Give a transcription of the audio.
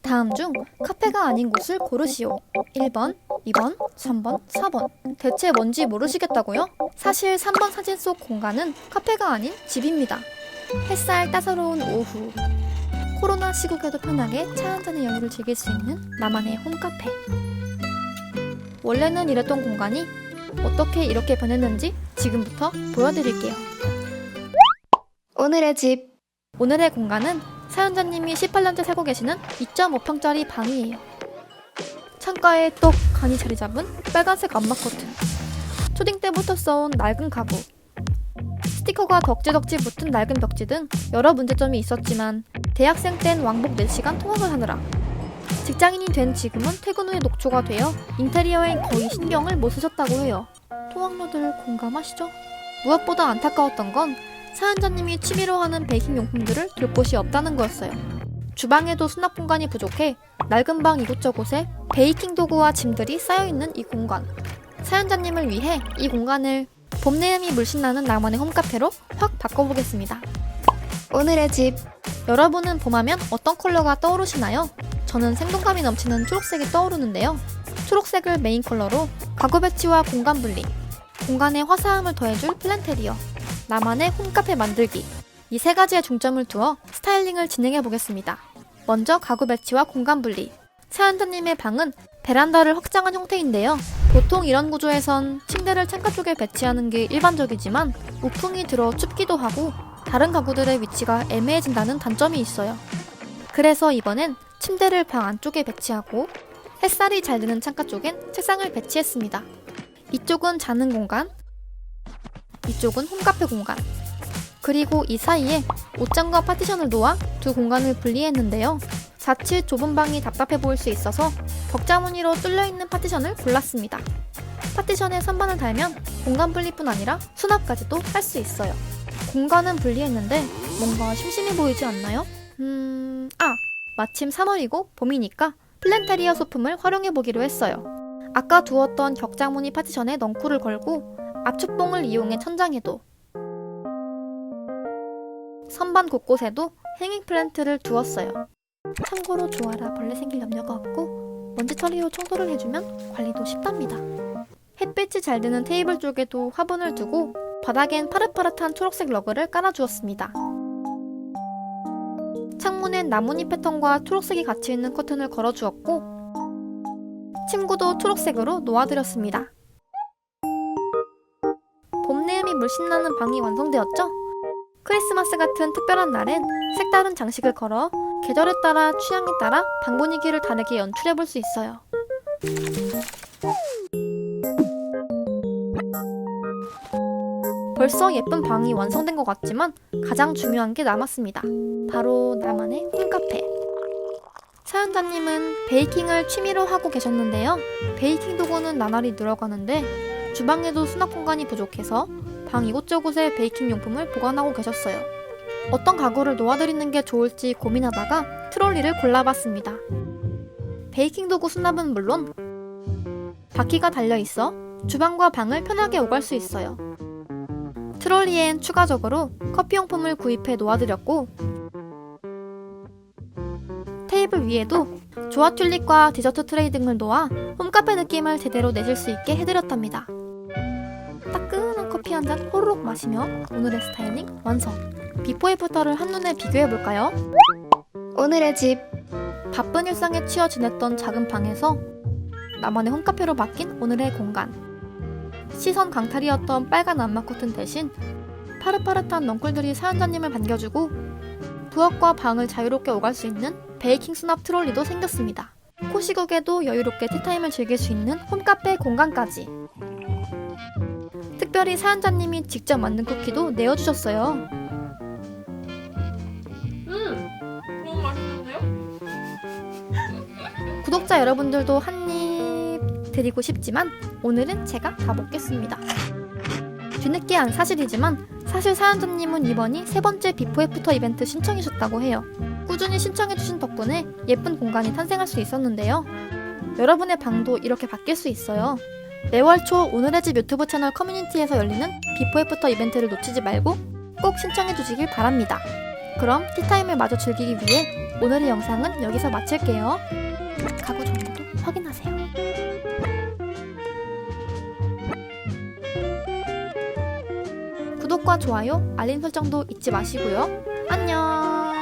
다음 중 카페가 아닌 곳을 고르시오. 1번, 2번, 3번, 4번. 대체 뭔지 모르시겠다고요? 사실 3번 사진 속 공간은 카페가 아닌 집입니다. 햇살 따사로운 오후. 코로나 시국에도 편하게 차 한잔의 여유를 즐길 수 있는 나만의 홈카페. 원래는 이랬던 공간이 어떻게 이렇게 변했는지 지금부터 보여드릴게요. 오늘의 집. 오늘의 공간은 사연자님이 18년째 살고 계시는 2.5평짜리 방이에요. 창가에 떡 간이 자리 잡은 빨간색 암막 커튼, 초딩 때부터 써온 낡은 가구, 스티커가 덕지덕지 붙은 낡은 벽지 등 여러 문제점이 있었지만 대학생 땐 왕복 4시간 통학을 하느라 직장인이 된 지금은 퇴근 후에 녹초가 되어 인테리어엔 거의 신경을 못 쓰셨다고 해요. 통학로들 공감하시죠? 무엇보다 안타까웠던 건 사연자님이 취미로 하는 베이킹 용품들을 둘 곳이 없다는 거였어요. 주방에도 수납 공간이 부족해 낡은 방 이곳저곳에 베이킹 도구와 짐들이 쌓여있는 이 공간. 사연자님을 위해 이 공간을 봄 내음이 물씬 나는 나만의 홈카페로 확 바꿔보겠습니다. 오늘의 집. 여러분은 봄하면 어떤 컬러가 떠오르시나요? 저는 생동감이 넘치는 초록색이 떠오르는데요. 초록색을 메인 컬러로 가구 배치와 공간 분리, 공간에 화사함을 더해줄 플랜테리어, 나만의 홈카페 만들기, 이 세 가지에 중점을 두어 스타일링을 진행해 보겠습니다. 먼저 가구 배치와 공간 분리. 사연자님의 방은 베란다를 확장한 형태인데요. 보통 이런 구조에선 침대를 창가 쪽에 배치하는 게 일반적이지만 우풍이 들어 춥기도 하고 다른 가구들의 위치가 애매해진다는 단점이 있어요. 그래서 이번엔 침대를 방 안쪽에 배치하고 햇살이 잘 드는 창가 쪽엔 책상을 배치했습니다. 이쪽은 자는 공간, 이쪽은 홈카페 공간, 그리고 이 사이에 옷장과 파티션을 놓아 두 공간을 분리했는데요. 자칫 좁은 방이 답답해 보일 수 있어서 벽자무늬로 뚫려있는 파티션을 골랐습니다. 파티션에 선반을 달면 공간 분리뿐 아니라 수납까지도 할 수 있어요. 공간은 분리했는데 뭔가 심심해 보이지 않나요? 마침 3월이고 봄이니까 플랜테리어 소품을 활용해보기로 했어요. 아까 두었던 격자무늬 파티션에 넝쿨을 걸고 압축봉을 이용해 천장에도, 선반 곳곳에도 행잉 플랜트를 두었어요. 참고로 좋아라 벌레 생길 염려가 없고 먼지 처리로 청소를 해주면 관리도 쉽답니다. 햇빛이 잘 드는 테이블 쪽에도 화분을 두고 바닥엔 파릇파릇한 초록색 러그를 깔아주었습니다. 창문엔 나뭇잎 패턴과 초록색이 같이 있는 커튼을 걸어주었고 침구도 초록색으로 놓아드렸습니다. 봄 내음이 물씬 나는 방이 완성되었죠? 크리스마스 같은 특별한 날엔 색다른 장식을 걸어 계절에 따라 취향에 따라 방 분위기를 다르게 연출해볼 수 있어요. 벌써 예쁜 방이 완성된 것 같지만 가장 중요한 게 남았습니다. 바로 나만의 홈카페. 사연자님은 베이킹을 취미로 하고 계셨는데요. 베이킹 도구는 나날이 늘어가는데 주방에도 수납 공간이 부족해서 방 이곳저곳에 베이킹 용품을 보관하고 계셨어요. 어떤 가구를 놓아드리는 게 좋을지 고민하다가 트롤리를 골라봤습니다. 베이킹 도구 수납은 물론 바퀴가 달려있어 주방과 방을 편하게 오갈 수 있어요. 트롤리엔 추가적으로 커피용품을 구입해 놓아드렸고 테이블 위에도 조화 튤립과 디저트 트레이 등을 놓아 홈카페 느낌을 제대로 내실 수 있게 해드렸답니다. 따끈한 커피 한 잔 호로록 마시며 오늘의 스타일링 완성! 비포 애프터를 한눈에 비교해볼까요? 오늘의 집. 바쁜 일상에 치여 지냈던 작은 방에서 나만의 홈카페로 바뀐 오늘의 공간. 시선 강탈이었던 빨간 암막 커튼 대신 파릇파릇한 넝쿨들이 사연자님을 반겨주고 부엌과 방을 자유롭게 오갈 수 있는 베이킹 수납 트롤리도 생겼습니다. 코시국에도 여유롭게 티타임을 즐길 수 있는 홈카페 공간까지. 특별히 사연자님이 직접 만든 쿠키도 내어주셨어요. 너무 맛있는데요? 구독자 여러분들도 한입 드리고 싶지만 오늘은 제가 다 먹겠습니다. 뒤늦게한 사실이지만 사실 사연자님은 이번이 세 번째 비포 애프터 이벤트 신청이셨다고 해요. 꾸준히 신청해주신 덕분에 예쁜 공간이 탄생할 수 있었는데요. 여러분의 방도 이렇게 바뀔 수 있어요. 매월 초 오늘의 집 유튜브 채널 커뮤니티에서 열리는 비포 애프터 이벤트를 놓치지 말고 꼭 신청해주시길 바랍니다. 그럼 티타임을 마저 즐기기 위해 오늘의 영상은 여기서 마칠게요. 가구 정보도 확인하세요. 구독과 좋아요, 알림 설정도 잊지 마시고요. 안녕.